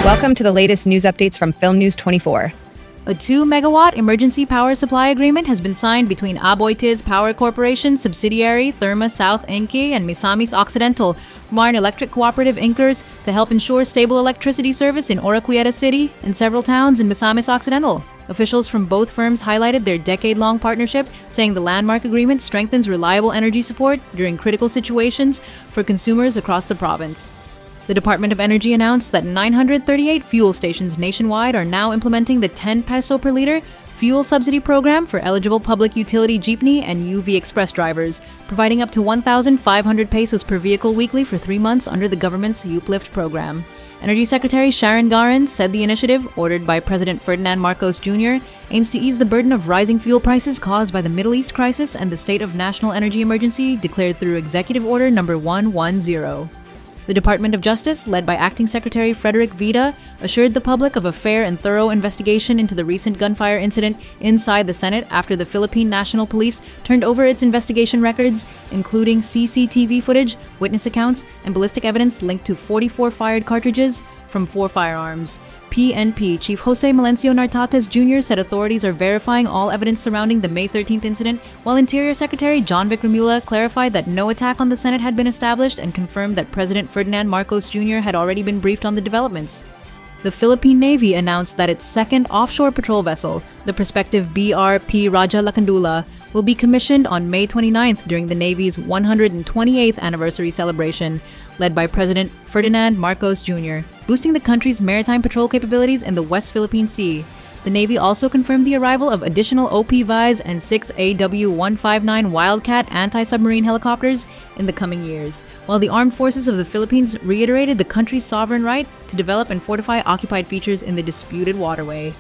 Welcome to the latest news updates from PhilNews24. A 2-megawatt emergency power supply agreement has been signed between Aboitiz Power Corporation subsidiary Therma South Inc. and Misamis Occidental, Marn Electric Cooperative Inc. to help ensure stable electricity service in Oroquieta City and several towns in Misamis Occidental. Officials from both firms highlighted their decade-long partnership, saying the landmark agreement strengthens reliable energy support during critical situations for consumers across the province. The Department of Energy announced that 938 fuel stations nationwide are now implementing the 10 peso per liter fuel subsidy program for eligible public utility jeepney and UV Express drivers, providing up to 1,500 pesos per vehicle weekly for 3 months under the government's Uplift program. Energy Secretary Sharon Garin said the initiative, ordered by President Ferdinand Marcos Jr., aims to ease the burden of rising fuel prices caused by the Middle East crisis and the state of national energy emergency declared through Executive Order No. 110. The Department of Justice, led by Acting Secretary Frederick Vida, assured the public of a fair and thorough investigation into the recent gunfire incident inside the Senate after the Philippine National Police turned over its investigation records, including CCTV footage, witness accounts, and ballistic evidence linked to 44 fired cartridges from 4 firearms. PNP Chief Jose Melencio Nartates Jr. said authorities are verifying all evidence surrounding the May 13th incident, while Interior Secretary John Vic Remula clarified that no attack on the Senate had been established and confirmed that President Ferdinand Marcos Jr. had already been briefed on the developments. The Philippine Navy announced that its second offshore patrol vessel, the prospective BRP Raja Lakandula, will be commissioned on May 29th during the Navy's 128th anniversary celebration, led by President Ferdinand Marcos Jr., boosting the country's maritime patrol capabilities in the West Philippine Sea. The Navy also confirmed the arrival of additional OP-VIs and 6 AW-159 Wildcat anti-submarine helicopters in the coming years, while the Armed Forces of the Philippines reiterated the country's sovereign right to develop and fortify occupied features in the disputed waterway.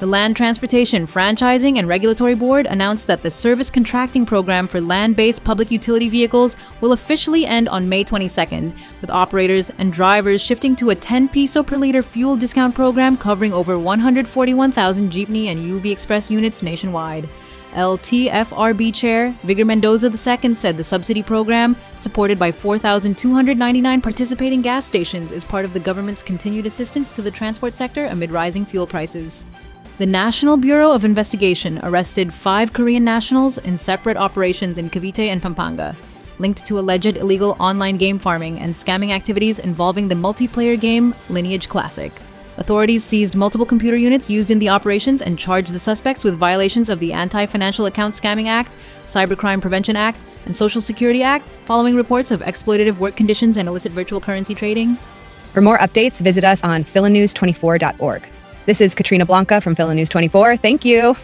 The Land Transportation, Franchising, and Regulatory Board announced that the service contracting program for land-based public utility vehicles will officially end on May 22nd, with operators and drivers shifting to a 10 peso per liter fuel discount program covering over 141,000 jeepney and UV Express units nationwide. LTFRB Chair Vigor Mendoza II said the subsidy program, supported by 4,299 participating gas stations, is part of the government's continued assistance to the transport sector amid rising fuel prices. The National Bureau of Investigation arrested 5 Korean nationals in separate operations in Cavite and Pampanga, linked to alleged illegal online game farming and scamming activities involving the multiplayer game Lineage Classic. Authorities seized multiple computer units used in the operations and charged the suspects with violations of the Anti-Financial Account Scamming Act, Cybercrime Prevention Act, and Social Security Act, following reports of exploitative work conditions and illicit virtual currency trading. For more updates, visit us on PhilNews24.org. This is Katrina Blanca from PhilNews24. Thank you.